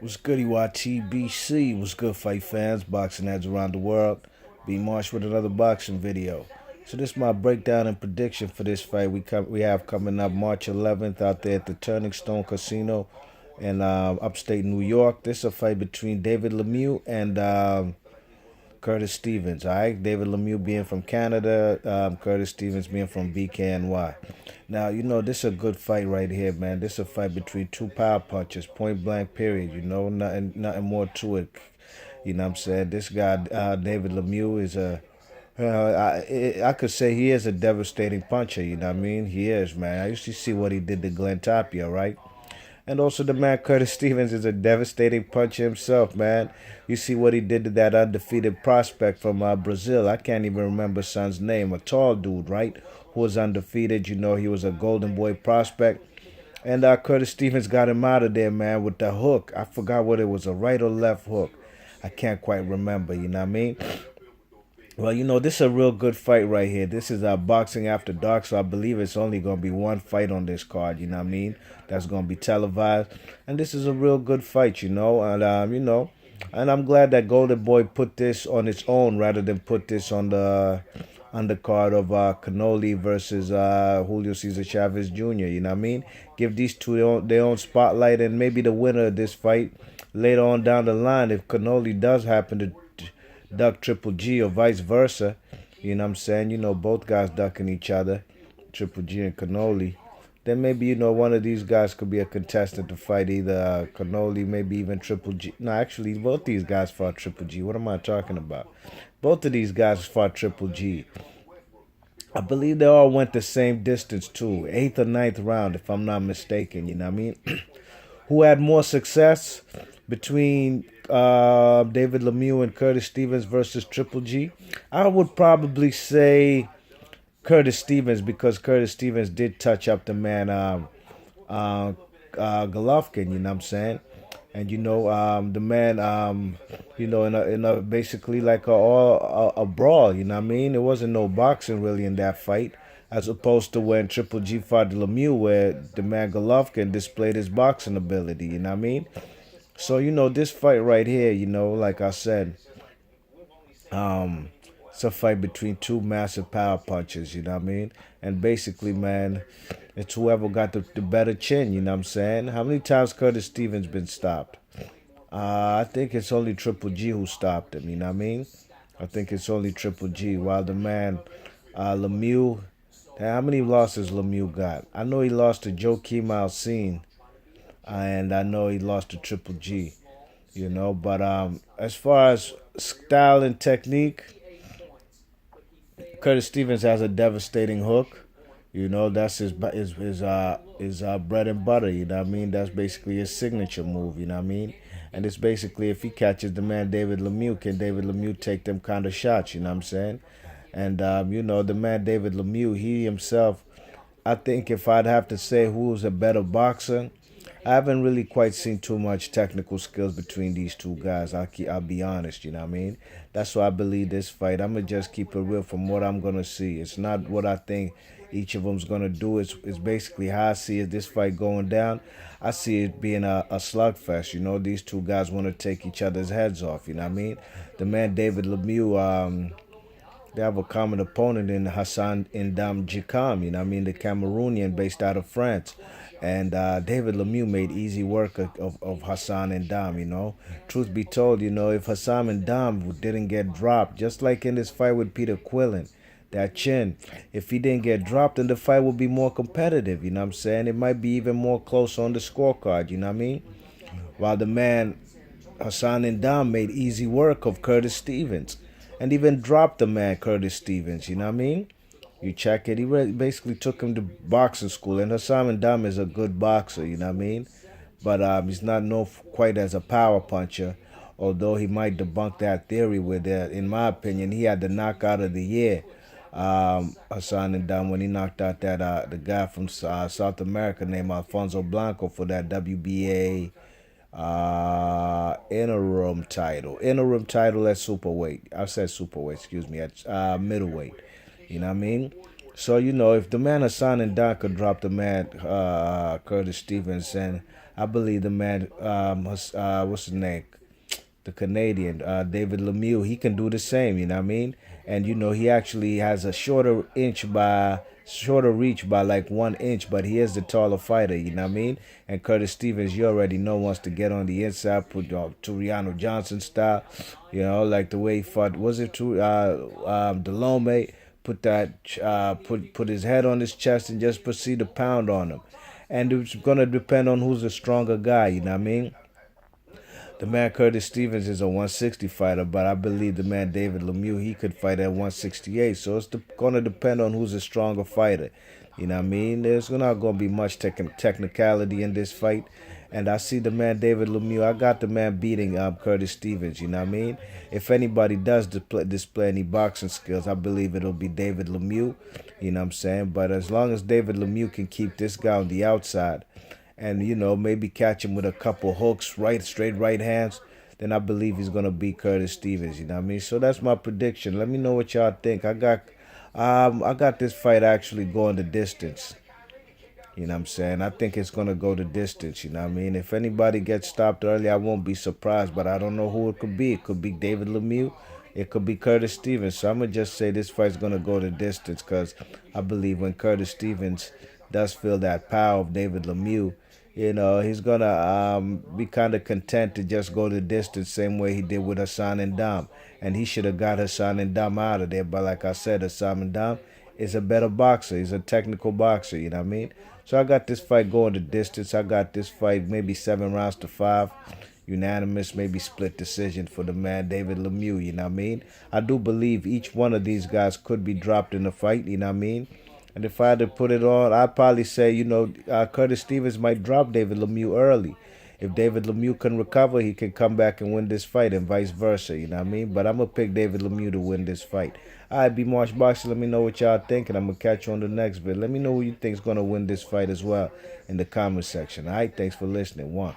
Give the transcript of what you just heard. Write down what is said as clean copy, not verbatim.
What's good, EYTBC? What's good, fight fans, boxing heads around the world? B Marsh with another boxing video. So this is my breakdown and prediction for this fight we have coming up March 11th out there at the Turning Stone Casino in upstate New York. This is a fight between David Lemieux and Curtis Stevens. All right, David Lemieux being from Canada, Curtis Stevens being from BKNY. Now this is a good fight right here, man. This is a fight between two power punchers, point blank. Period. Nothing more to it. You know what I'm saying? This guy, David Lemieux, is I could say he is a devastating puncher. You know what I mean? He is, man. I used to see what he did to Glenn Tapia, right? And also the man Curtis Stevens is a devastating puncher himself, man. You see what he did to that undefeated prospect from Brazil. I can't even remember son's name. A tall dude, right? Who was undefeated. He was a golden boy prospect. And Curtis Stevens got him out of there, man, with the hook. I forgot what it was, a right or left hook. I can't quite remember, you know what I mean? Well, this is a real good fight right here. This is boxing after dark, so I believe it's only going to be one fight on this card, you know what I mean? That's going to be televised. And this is a real good fight, and I'm glad that Golden Boy put this on its own rather than put this on the undercard of Canoli versus Julio Cesar Chavez Jr., you know what I mean? Give these two their own spotlight, and maybe the winner of this fight later on down the line, if Canoli does happen to duck Triple G or vice versa. You know what I'm saying? Both guys ducking each other, Triple G and Canoli. Then maybe, one of these guys could be a contestant to fight either Canoli, maybe even Triple G. No, actually, both these guys fought Triple G. What am I talking about? Both of these guys fought Triple G. I believe they all went the same distance too. Eighth or ninth round, if I'm not mistaken. You know what I mean? Who had more success between David Lemieux and Curtis Stevens versus Triple G? I would probably say Curtis Stevens, because Curtis Stevens did touch up the man Golovkin. You know what I'm saying? And the man, in a basically like a brawl. You know what I mean? There wasn't no boxing really in that fight, as opposed to when Triple G fought Lemieux, where the man Golovkin displayed his boxing ability. You know what I mean? So this fight right here, like I said, it's a fight between two massive power punchers. You know what I mean? And basically, man, it's whoever got the better chin. You know what I'm saying? How many times Curtis Stevens been stopped? I think it's only Triple G who stopped him. You know what I mean? I think it's only Triple G. While the man Lemieux, how many losses Lemieux got? I know he lost to Joaquim Alcine, and I know he lost to Triple G. But as far as style and technique, Curtis Stevens has a devastating hook. That's his bread and butter. You know what I mean? That's basically his signature move. You know what I mean? And it's basically, if he catches the man David Lemieux, can David Lemieux take them kind of shots? You know what I'm saying? And the man David Lemieux, he himself, I think if I'd have to say who's a better boxer, I haven't really quite seen too much technical skills between these two guys. I'll be honest, you know what I mean? That's why I believe this fight. I'm gonna just keep it real from what I'm gonna see. It's not what I think each of them's gonna do. It's basically how I see it. This fight going down, I see it being a slugfest. These two guys want to take each other's heads off. You know what I mean? The man David Lemieux, they have a common opponent in Hassan Ndam Jikam, you know what I mean, the Cameroonian based out of France. And David Lemieux made easy work of Hassan Ndam. Truth be told, if Hassan Ndam didn't get dropped, just like in this fight with Peter Quillen, that chin, if he didn't get dropped, then the fight would be more competitive, you know what I'm saying? It might be even more close on the scorecard, you know what I mean? While the man Hassan Ndam made easy work of Curtis Stevens and even dropped the man Curtis Stevens, you know what I mean? You check it, he basically took him to boxing school, and Hassan Ndam is a good boxer, you know what I mean? But he's not known quite as a power puncher, although he might debunk that theory with that. In my opinion, he had the knockout of the year, Hassan Ndam, when he knocked out that the guy from South America named Alfonso Blanco for that WBA interim title at superweight. I said superweight, excuse me, at middleweight. You know what I mean? So if the man Hassan and Don could drop the man Curtis Stevens, and I believe the man, what's his name? The Canadian, David Lemieux, he can do the same, you know what I mean? And he actually has a shorter reach by like 1 inch, but he is the taller fighter, you know what I mean? And Curtis Stevens, you already know, wants to get on the inside, put Turiano Johnson style, like the way he fought, was it Delome, put that, put his head on his chest and just proceed to pound on him. And it's gonna depend on who's the stronger guy, you know what I mean? The man Curtis Stevens is a 160 fighter, but I believe the man David Lemieux, he could fight at 168. So it's going to depend on who's a stronger fighter. You know what I mean? There's not going to be much technicality in this fight. And I see the man David Lemieux. I got the man beating Curtis Stevens. You know what I mean? If anybody does display any boxing skills, I believe it'll be David Lemieux. You know what I'm saying? But as long as David Lemieux can keep this guy on the outside, and maybe catch him with a couple hooks, straight right hands, then I believe he's gonna beat Curtis Stevens. You know what I mean? So that's my prediction. Let me know what y'all think. I got this fight actually going the distance. You know what I'm saying? I think it's gonna go the distance. You know what I mean? If anybody gets stopped early, I won't be surprised. But I don't know who it could be. It could be David Lemieux. It could be Curtis Stevens. So I'm gonna just say this fight's gonna go the distance because I believe when Curtis Stevens does feel that power of David Lemieux, he's gonna be kind of content to just go the distance, same way he did with Hassan and Dam, and he should have got Hassan and Dam out of there. But like I said, Hassan and Dam is a better boxer. He's a technical boxer. You know what I mean? So I got this fight going the distance. I got this fight maybe 7 rounds to 5, unanimous, maybe split decision for the man David Lemieux. You know what I mean? I do believe each one of these guys could be dropped in the fight. You know what I mean? And if I had to put it on, I'd probably say, Curtis Stevens might drop David Lemieux early. If David Lemieux can recover, he can come back and win this fight and vice versa, you know what I mean? But I'm going to pick David Lemieux to win this fight. All right, B Marsh Boxing, let me know what y'all think, and I'm going to catch you on the next vid. Let me know who you think is going to win this fight as well in the comment section. All right, thanks for listening. One.